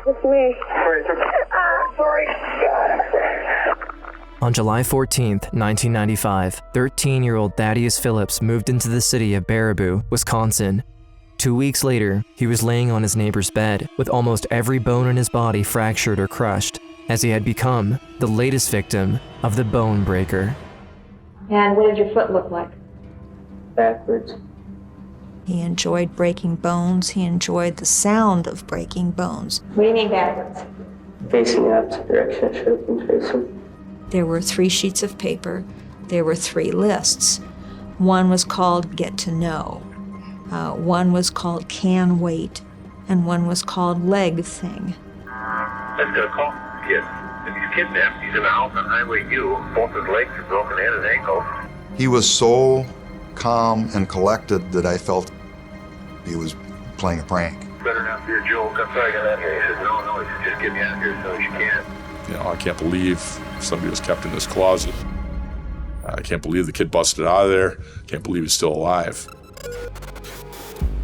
there. It's me. Sorry. On July 14, 1995, 13-year-old Thad Phillips moved into the city of Baraboo, Wisconsin. 2 weeks later, he was laying on his neighbor's bed with almost every bone in his body fractured or crushed, as he had become the latest victim of the Bonebreaker. And what did your foot look like? Backwards. He enjoyed breaking bones. He enjoyed the sound of breaking bones. What do you mean backwards? Facing the opposite direction I should have been facing. There were 3 sheets of paper. There were 3 lists. One was called Get to Know. One was called Can Wait. And one was called Leg Thing. Let's get a call. Kid. He's kidnapped. He's in the house on Highway U. Both his legs are broken and his ankle. He was so calm and collected that I felt he was playing a prank. Better not be a joke. I'm sorry I got out here. He said, no, he said, just get me out here as soon as you can. You know, I can't believe somebody was kept in this closet. I can't believe the kid busted out of there. Can't believe he's still alive.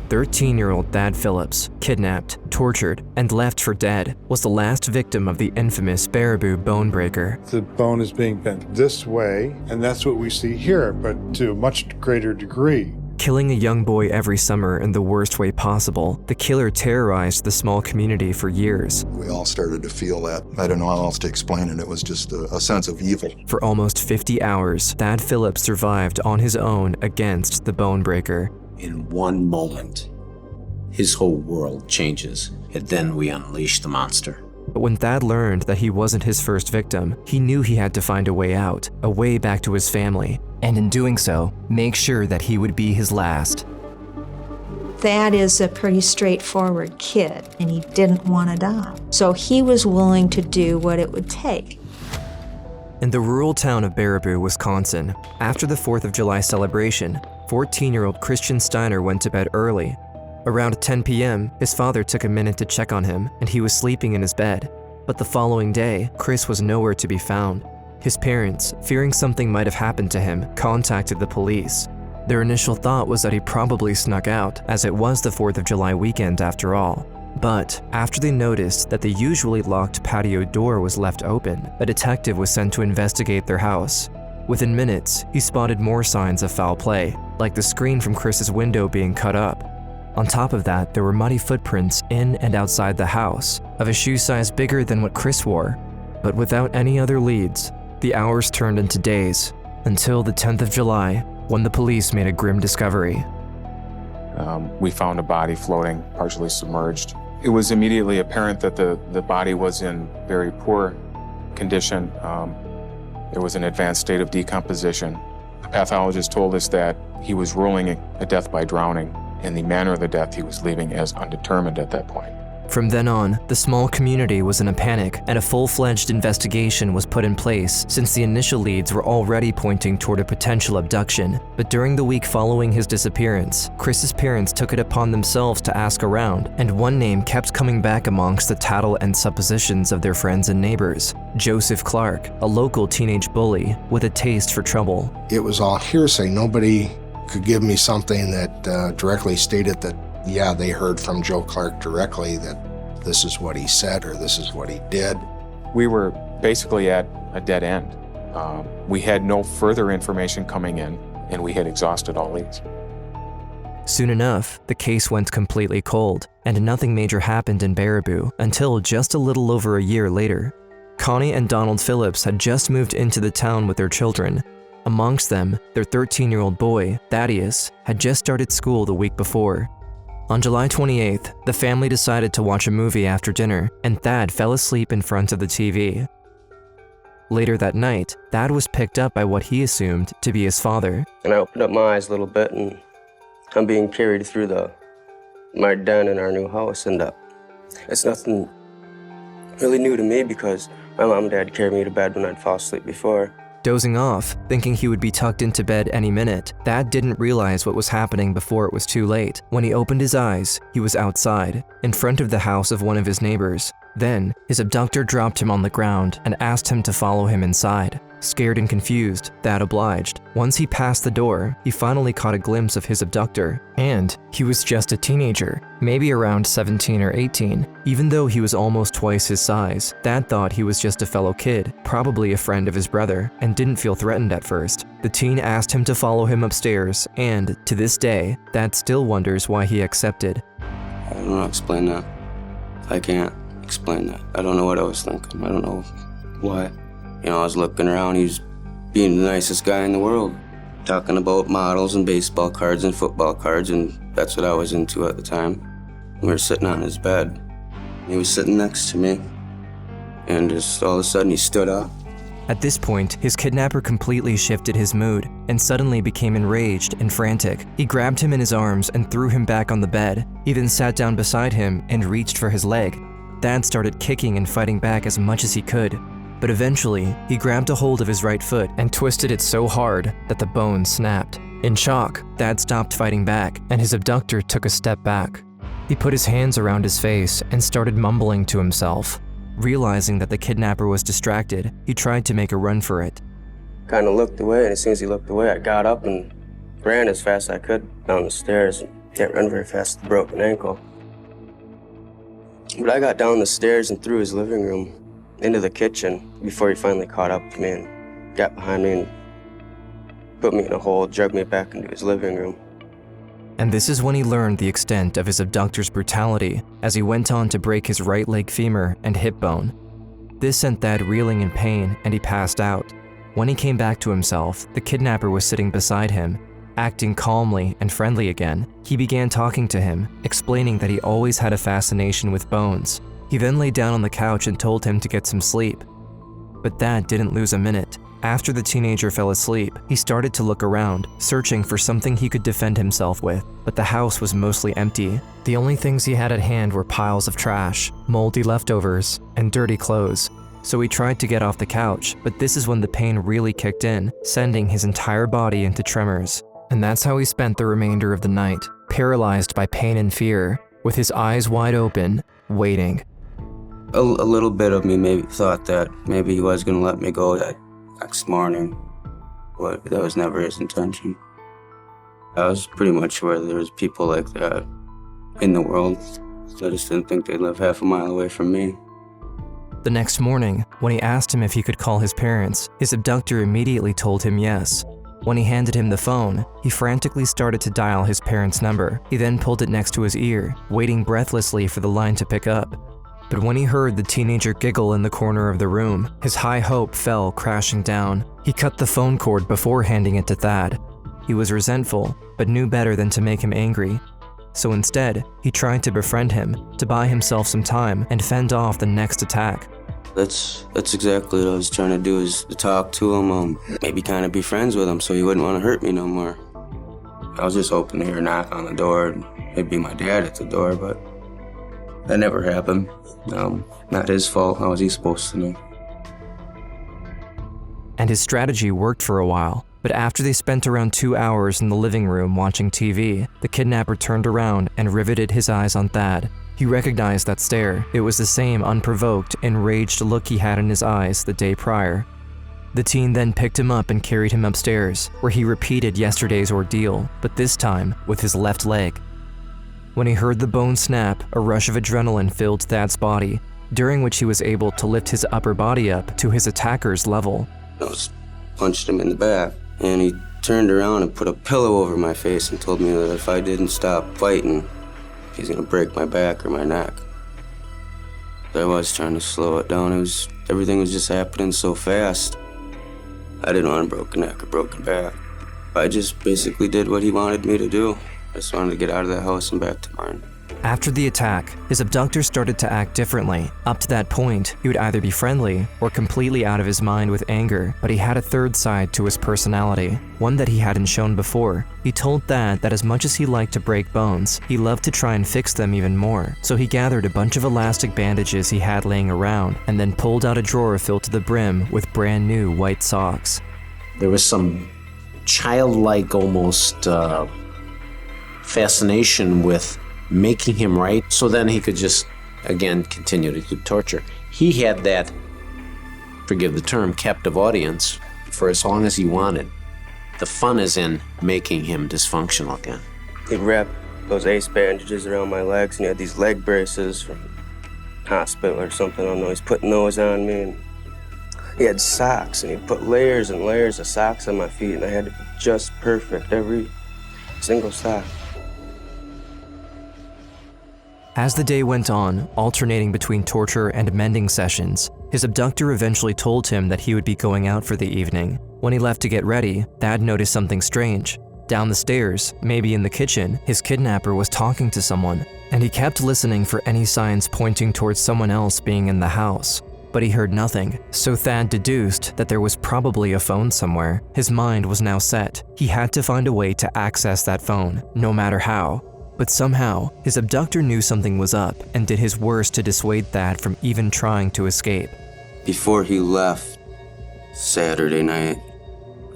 13-year-old Thad Phillips, kidnapped, tortured, and left for dead, was the last victim of the infamous Baraboo Bonebreaker. The bone is being bent this way, and that's what we see here, but to a much greater degree. Killing a young boy every summer in the worst way possible, the killer terrorized the small community for years. We all started to feel that. I don't know how else to explain it. It was just a sense of evil. For almost 50 hours, Thad Phillips survived on his own against the Bonebreaker. In one moment, his whole world changes, and then we unleash the monster. But when Thad learned that he wasn't his first victim, he knew he had to find a way out, a way back to his family, and in doing so, make sure that he would be his last. Thad is a pretty straightforward kid, and he didn't want to die. So he was willing to do what it would take. In the rural town of Baraboo, Wisconsin, after the 4th of July celebration, 14-year-old Christian Steiner went to bed early. Around 10 p.m., his father took a minute to check on him, and he was sleeping in his bed. But the following day, Chris was nowhere to be found. His parents, fearing something might have happened to him, contacted the police. Their initial thought was that he probably snuck out, as it was the 4th of July weekend after all. But after they noticed that the usually locked patio door was left open, a detective was sent to investigate their house. Within minutes, he spotted more signs of foul play, like the screen from Chris's window being cut up. On top of that, there were muddy footprints in and outside the house, of a shoe size bigger than what Chris wore. But without any other leads, the hours turned into days, until the 10th of July, when the police made a grim discovery. We found a body floating, partially submerged. It was immediately apparent that the body was in very poor condition. It was an advanced state of decomposition. The pathologist told us that he was ruling a death by drowning. In the manner of the death, he was leaving as undetermined at that point. From then on, the small community was in a panic, and a full-fledged investigation was put in place since the initial leads were already pointing toward a potential abduction. But during the week following his disappearance, Chris's parents took it upon themselves to ask around, and one name kept coming back amongst the tattle and suppositions of their friends and neighbors: Joseph Clark, a local teenage bully with a taste for trouble. It was all hearsay. Nobody could give me something that directly stated that, yeah, they heard from Joe Clark directly that this is what he said or this is what he did. We were basically at a dead end. We had no further information coming in, and we had exhausted all leads. Soon enough, the case went completely cold, and nothing major happened in Baraboo until just a little over a year later. Connie and Donald Phillips had just moved into the town with their children. Amongst them, their 13-year-old boy, Thaddeus, had just started school the week before. On July 28th, the family decided to watch a movie after dinner, and Thad fell asleep in front of the TV. Later that night, Thad was picked up by what he assumed to be his father. And I opened up my eyes a little bit, and I'm being carried through my den in our new house, and it's nothing really new to me because my mom and dad carried me to bed when I'd fall asleep before. Dozing off, thinking he would be tucked into bed any minute, Thad didn't realize what was happening before it was too late. When he opened his eyes, he was outside, in front of the house of one of his neighbors. Then, his abductor dropped him on the ground and asked him to follow him inside. Scared and confused, Thad obliged. Once he passed the door, he finally caught a glimpse of his abductor, and he was just a teenager, maybe around 17 or 18. Even though he was almost twice his size, Thad thought he was just a fellow kid, probably a friend of his brother, and didn't feel threatened at first. The teen asked him to follow him upstairs, and to this day, Thad still wonders why he accepted. I don't know how to explain that. I can't explain that. I don't know what I was thinking. I don't know why. You know, I was looking around, he was being the nicest guy in the world, talking about models and baseball cards and football cards, and that's what I was into at the time. We were sitting on his bed. He was sitting next to me, and just all of a sudden he stood up. At this point, his kidnapper completely shifted his mood and suddenly became enraged and frantic. He grabbed him in his arms and threw him back on the bed. He then sat down beside him and reached for his leg. Thad started kicking and fighting back as much as he could. But eventually, he grabbed a hold of his right foot and twisted it so hard that the bone snapped. In shock, Thad stopped fighting back, and his abductor took a step back. He put his hands around his face and started mumbling to himself. Realizing that the kidnapper was distracted, he tried to make a run for it. Kind of looked away, and as soon as he looked away, I got up and ran as fast as I could down the stairs. Can't run very fast with a broken ankle. But I got down the stairs and through his living room into the kitchen before he finally caught up to me and got behind me and put me in a hole, dragged me back into his living room. And this is when he learned the extent of his abductor's brutality, as he went on to break his right leg femur and hip bone. This sent Thad reeling in pain, and he passed out. When he came back to himself, the kidnapper was sitting beside him, acting calmly and friendly again. He began talking to him, explaining that he always had a fascination with bones. He then lay down on the couch and told him to get some sleep. But Thad didn't lose a minute. After the teenager fell asleep, he started to look around, searching for something he could defend himself with, but the house was mostly empty. The only things he had at hand were piles of trash, moldy leftovers, and dirty clothes. So he tried to get off the couch, but this is when the pain really kicked in, sending his entire body into tremors. And that's how he spent the remainder of the night, paralyzed by pain and fear, with his eyes wide open, waiting. A little bit of me maybe thought that maybe he was going to let me go that next morning, but that was never his intention. I was pretty much sure there was people like that in the world. I just didn't think they'd live half a mile away from me. The next morning, when he asked him if he could call his parents, his abductor immediately told him yes. When he handed him the phone, he frantically started to dial his parents' number. He then pulled it next to his ear, waiting breathlessly for the line to pick up. But when he heard the teenager giggle in the corner of the room, his high hope fell crashing down. He cut the phone cord before handing it to Thad. He was resentful, but knew better than to make him angry. So instead, he tried to befriend him, to buy himself some time and fend off the next attack. That's exactly what I was trying to do, is to talk to him, maybe kind of be friends with him so he wouldn't want to hurt me no more. I was just hoping to hear a knock on the door, and it'd be my dad at the door, but that never happened. Not his fault. How was he supposed to know? And his strategy worked for a while, but after they spent around 2 hours in the living room watching TV, the kidnapper turned around and riveted his eyes on Thad. He recognized that stare. It was the same unprovoked, enraged look he had in his eyes the day prior. The teen then picked him up and carried him upstairs, where he repeated yesterday's ordeal, but this time with his left leg. When he heard the bone snap, a rush of adrenaline filled Thad's body, during which he was able to lift his upper body up to his attacker's level. I just punched him in the back, and he turned around and put a pillow over my face and told me that if I didn't stop fighting, he's gonna break my back or my neck. I was trying to slow it down. Everything was just happening so fast. I didn't want a broken neck or broken back. I just basically did what he wanted me to do. I just wanted to get out of that house and back to mine. After the attack, his abductor started to act differently. Up to that point, he would either be friendly or completely out of his mind with anger, but he had a third side to his personality, one that he hadn't shown before. He told Thad that as much as he liked to break bones, he loved to try and fix them even more. So he gathered a bunch of elastic bandages he had laying around and then pulled out a drawer filled to the brim with brand new white socks. There was some childlike almost fascination with making him right, so then he could just, again, continue to do torture. He had that, forgive the term, captive audience for as long as he wanted. The fun is in making him dysfunctional again. He'd wrap those ace bandages around my legs, and he had these leg braces from hospital or something. I don't know. He's putting those on me, and he had socks, and he'd put layers and layers of socks on my feet, and I had to be just perfect, every single sock. As the day went on, alternating between torture and mending sessions, his abductor eventually told him that he would be going out for the evening. When he left to get ready, Thad noticed something strange. Down the stairs, maybe in the kitchen, his kidnapper was talking to someone, and he kept listening for any signs pointing towards someone else being in the house. But he heard nothing, so Thad deduced that there was probably a phone somewhere. His mind was now set. He had to find a way to access that phone, no matter how. But somehow, his abductor knew something was up and did his worst to dissuade Thad from even trying to escape. Before he left Saturday night,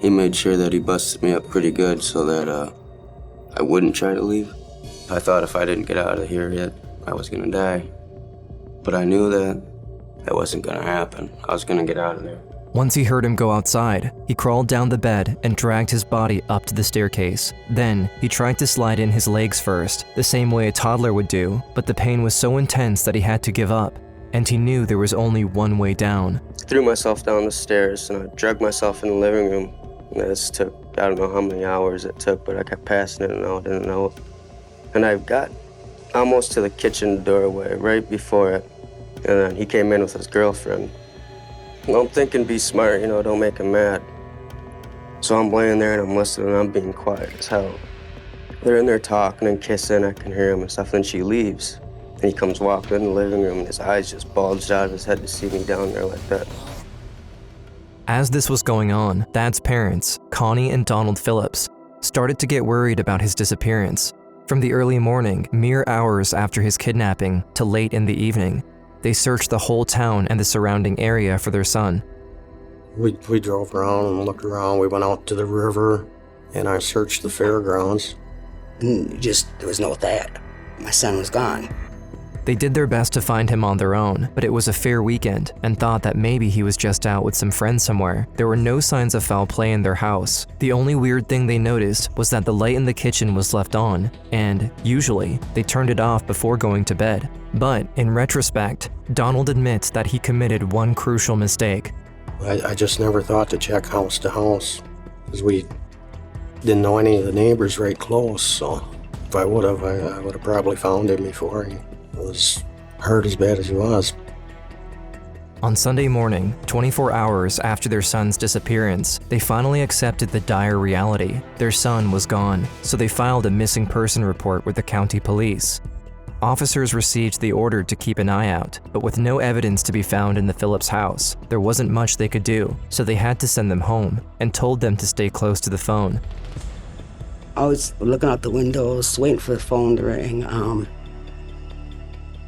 he made sure that he busted me up pretty good so that I wouldn't try to leave. I thought if I didn't get out of here yet, I was gonna die. But I knew that wasn't gonna happen. I was gonna get out of there. Once he heard him go outside, he crawled down the bed and dragged his body up to the staircase. Then, he tried to slide in his legs first, the same way a toddler would do, but the pain was so intense that he had to give up, and he knew there was only one way down. I threw myself down the stairs, and I dragged myself in the living room. And this took, I don't know how many hours it took, but I kept passing in and out, in and out. And I got almost to the kitchen doorway right before it, and then he came in with his girlfriend. And I'm thinking, be smart, don't make him mad. So I'm laying there and I'm listening and I'm being quiet as hell. They're in there talking and kissing, I can hear him and stuff. Then she leaves, and he comes walking in the living room and his eyes just bulged out of his head to see me down there like that. As this was going on, Thad's parents, Connie and Donald Phillips, started to get worried about his disappearance. From the early morning, mere hours after his kidnapping, to late in the evening, they searched the whole town and the surrounding area for their son. We drove around and looked around. We went out to the river, and I searched the fairgrounds. And there was no Thad. My son was gone. They did their best to find him on their own, but it was a fair weekend and thought that maybe he was just out with some friends somewhere. There were no signs of foul play in their house. The only weird thing they noticed was that the light in the kitchen was left on, and usually they turned it off before going to bed. But in retrospect, Donald admits that he committed one crucial mistake. I just never thought to check house to house, because we didn't know any of the neighbors right close, so if I would have, I would have probably found him before he was hurt as bad as he was. On Sunday morning, 24 hours after their son's disappearance, they finally accepted the dire reality. Their son was gone, so they filed a missing person report with the county police. Officers received the order to keep an eye out, but with no evidence to be found in the Phillips house, there wasn't much they could do, so they had to send them home and told them to stay close to the phone. I was looking out the windows, waiting for the phone to ring.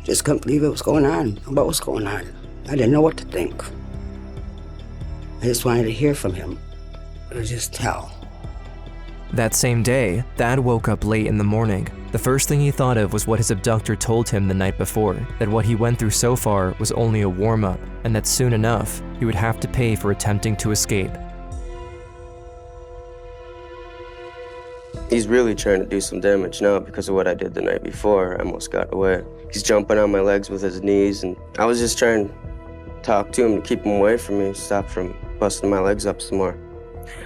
Just couldn't believe it was going on. What was going on? I didn't know what to think. I just wanted to hear from him. It was just hell. That same day, Thad woke up late in the morning. The first thing he thought of was what his abductor told him the night before, that what he went through so far was only a warm-up, and that soon enough, he would have to pay for attempting to escape. He's really trying to do some damage now because of what I did the night before. I almost got away. He's jumping on my legs with his knees, and I was just trying to talk to him to keep him away from me, stop from busting my legs up some more.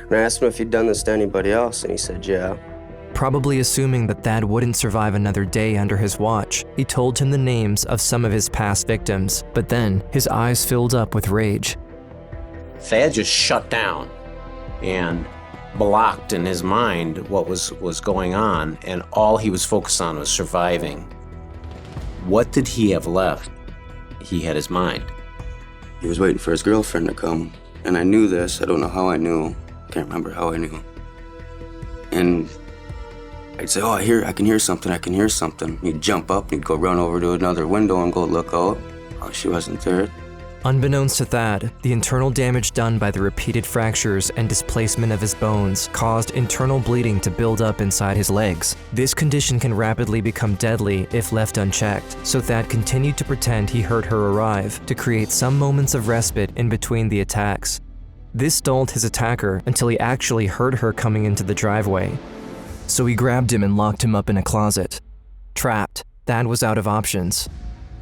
And I asked him if he'd done this to anybody else, and he said, yeah. Probably assuming that Thad wouldn't survive another day under his watch, he told him the names of some of his past victims, but then his eyes filled up with rage. Thad just shut down and blocked in his mind what was going on, and all he was focused on was surviving. What did he have left? He had his mind. He was waiting for his girlfriend to come, and I knew this. I don't know how I knew. Can't remember how I knew. And I'd say, oh, I can hear something. He'd jump up, and he'd go run over to another window and go look out. Oh, she wasn't there. Unbeknownst to Thad, the internal damage done by the repeated fractures and displacement of his bones caused internal bleeding to build up inside his legs. This condition can rapidly become deadly if left unchecked, so Thad continued to pretend he heard her arrive to create some moments of respite in between the attacks. This stalled his attacker until he actually heard her coming into the driveway. So he grabbed him and locked him up in a closet. Trapped, Thad was out of options.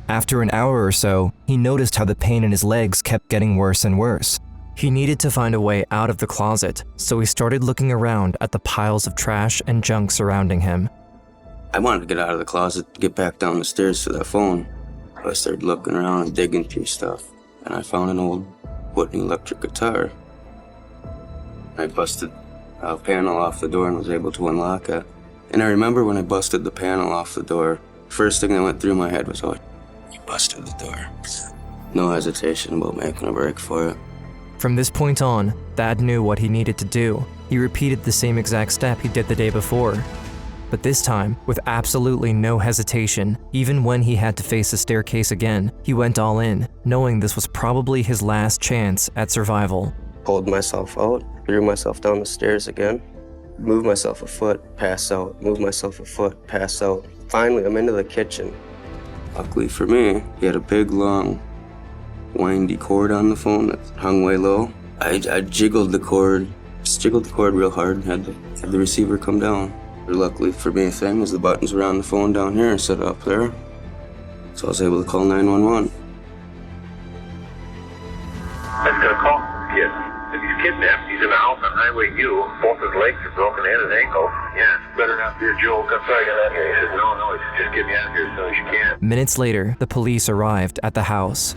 After an hour or so, he noticed how the pain in his legs kept getting worse and worse. He needed to find a way out of the closet, so he started looking around at the piles of trash and junk surrounding him. I wanted to get out of the closet, get back down the stairs to that phone. I started looking around and digging through stuff, and I found an old wooden electric guitar. I busted a panel off the door and was able to unlock it. And I remember when I busted the panel off the door, first thing that went through my head was, oh, you busted the door. No hesitation about making a break for it. From this point on, Thad knew what he needed to do. He repeated the same exact step he did the day before. But this time, with absolutely no hesitation, even when he had to face the staircase again, he went all in, knowing this was probably his last chance at survival. Pulled myself out, threw myself down the stairs again, moved myself a foot, pass out, moved myself a foot, pass out. Finally, I'm into the kitchen. Luckily for me, he had a big, long, windy cord on the phone that hung way low. I jiggled the cord real hard and had the receiver come down. Luckily for me, thing is the buttons were on the phone down here instead of up there. So I was able to call 911. I was gonna call, yes. He's kidnapped. He's in the house on Highway U. Both his legs are broken and his ankle. Yeah, better not be a joke. I'm sorry I got out here. He said, no, just get me out of here as soon as you can. Minutes later, the police arrived at the house.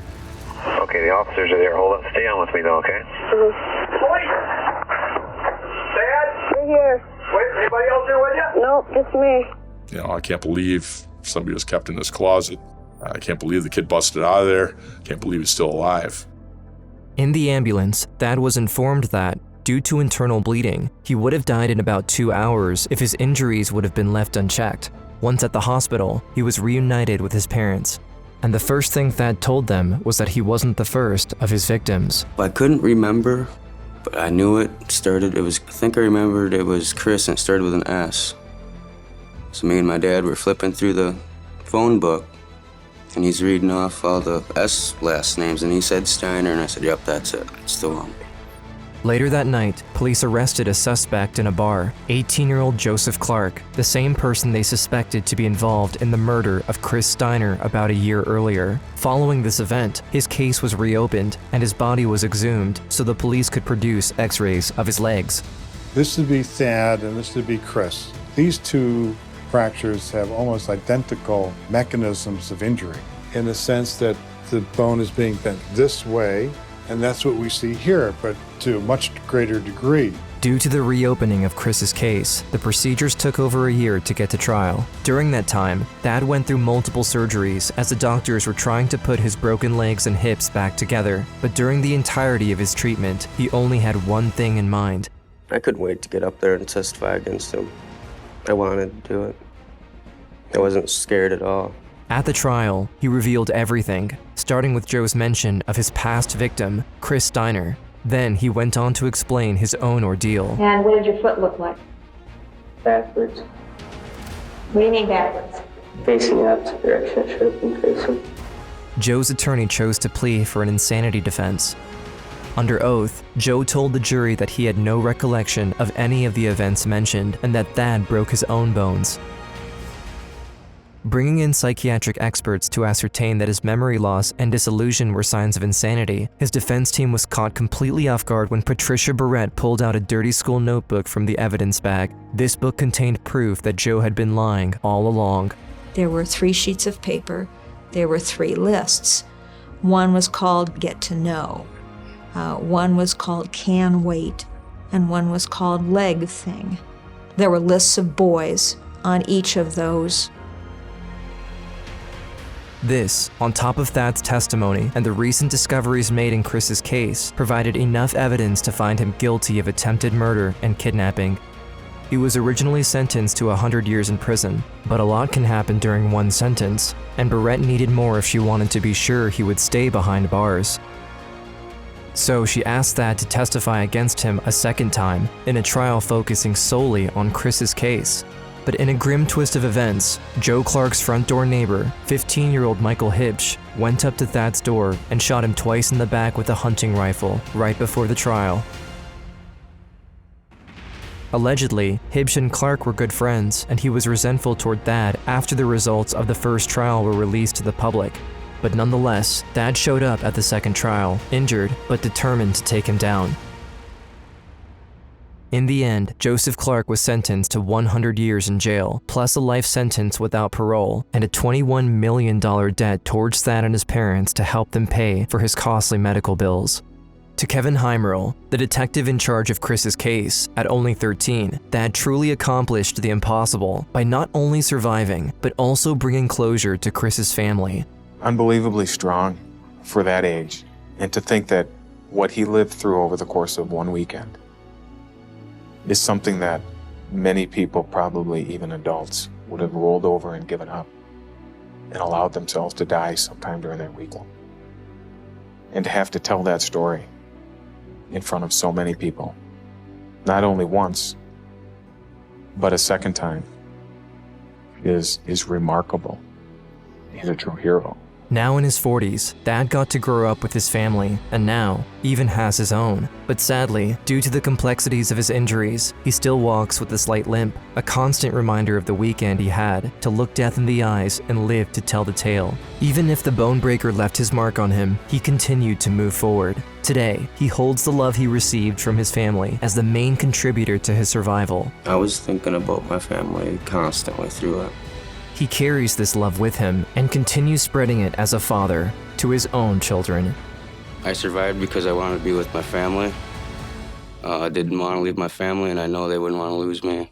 Okay, the officers are there. Hold on. Stay on with me, though, okay? Police! Dad? We're here. Wait, anybody else here with you? Nope, just me. You know, I can't believe somebody was kept in this closet. I can't believe the kid busted out of there. Can't believe he's still alive. In the ambulance, Thad was informed that, due to internal bleeding, he would have died in about 2 hours if his injuries would have been left unchecked. Once at the hospital, he was reunited with his parents. And the first thing Thad told them was that he wasn't the first of his victims. I couldn't remember, but I knew I think I remembered it was Chris and it started with an S. So me and my dad were flipping through the phone book and he's reading off all the S last names and he said Steiner and I said, yep, that's it, it's the one. Later that night, police arrested a suspect in a bar, 18-year-old Joseph Clark, the same person they suspected to be involved in the murder of Chris Steiner about a year earlier. Following this event, his case was reopened and his body was exhumed so the police could produce x-rays of his legs. This would be Thad and this would be Chris. These two fractures have almost identical mechanisms of injury in the sense that the bone is being bent this way, and that's what we see here, but to a much greater degree. Due to the reopening of Chris's case, the procedures took over a year to get to trial. During that time, Thad went through multiple surgeries as the doctors were trying to put his broken legs and hips back together. But during the entirety of his treatment, he only had one thing in mind. I couldn't wait to get up there and testify against him. I wanted to do it. I wasn't scared at all. At the trial, he revealed everything, starting with Joe's mention of his past victim, Chris Steiner. Then he went on to explain his own ordeal. And what did your foot look like? Backwards. What do you mean backwards? Facing the opposite direction. Should have been facing. Joe's attorney chose to plea for an insanity defense. Under oath, Joe told the jury that he had no recollection of any of the events mentioned and that Thad broke his own bones. Bringing in psychiatric experts to ascertain that his memory loss and disillusion were signs of insanity, his defense team was caught completely off guard when Patricia Barrett pulled out a dirty school notebook from the evidence bag. This book contained proof that Joe had been lying all along. There were 3 sheets of paper. There were 3 lists. One was called Get to Know. One was called Can Wait. And one was called Leg Thing. There were lists of boys on each of those. This, on top of Thad's testimony and the recent discoveries made in Chris's case, provided enough evidence to find him guilty of attempted murder and kidnapping. He was originally sentenced to 100 years in prison, but a lot can happen during one sentence, and Barrett needed more if she wanted to be sure he would stay behind bars. So she asked Thad to testify against him a second time in a trial focusing solely on Chris's case. But in a grim twist of events, Joe Clark's front door neighbor, 15-year-old Michael Hibsch, went up to Thad's door and shot him twice in the back with a hunting rifle right before the trial. Allegedly, Hibsch and Clark were good friends, and he was resentful toward Thad after the results of the first trial were released to the public. But nonetheless, Thad showed up at the second trial, injured but determined to take him down. In the end, Joseph Clark was sentenced to 100 years in jail, plus a life sentence without parole, and a $21 million debt towards Thad and his parents to help them pay for his costly medical bills. To Kevin Heimerl, the detective in charge of Chris's case, at only 13, Thad truly accomplished the impossible by not only surviving, but also bringing closure to Chris's family. Unbelievably strong for that age, and to think that what he lived through over the course of one weekend is something that many people, probably even adults, would have rolled over and given up and allowed themselves to die sometime during that weekend. And to have to tell that story in front of so many people, not only once, but a second time, is remarkable. He's a true hero. Now in his 40s, Thad got to grow up with his family, and now even has his own. But sadly, due to the complexities of his injuries, he still walks with a slight limp, a constant reminder of the weekend he had to look death in the eyes and live to tell the tale. Even if the Bonebreaker left his mark on him, he continued to move forward. Today, he holds the love he received from his family as the main contributor to his survival. I was thinking about my family constantly through it. He carries this love with him and continues spreading it as a father to his own children. I survived because I wanted to be with my family. I didn't want to leave my family, and I know they wouldn't want to lose me.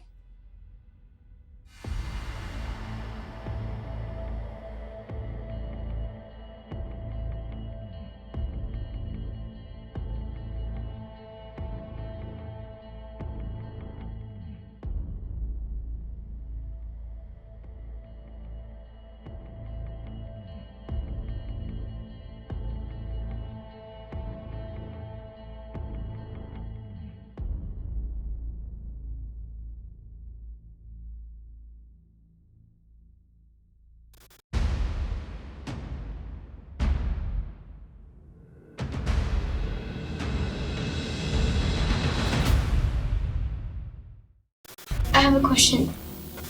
I have a question.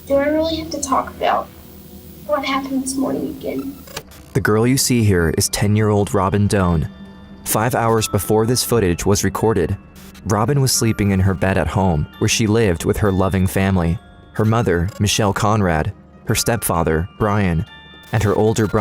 Do I really have to talk about what happened this morning again? The girl you see here is 10-year-old Robin Doan. 5 hours before this footage was recorded, Robin was sleeping in her bed at home, where she lived with her loving family. Her mother, Michelle Conrad, her stepfather, Brian, and her older brother,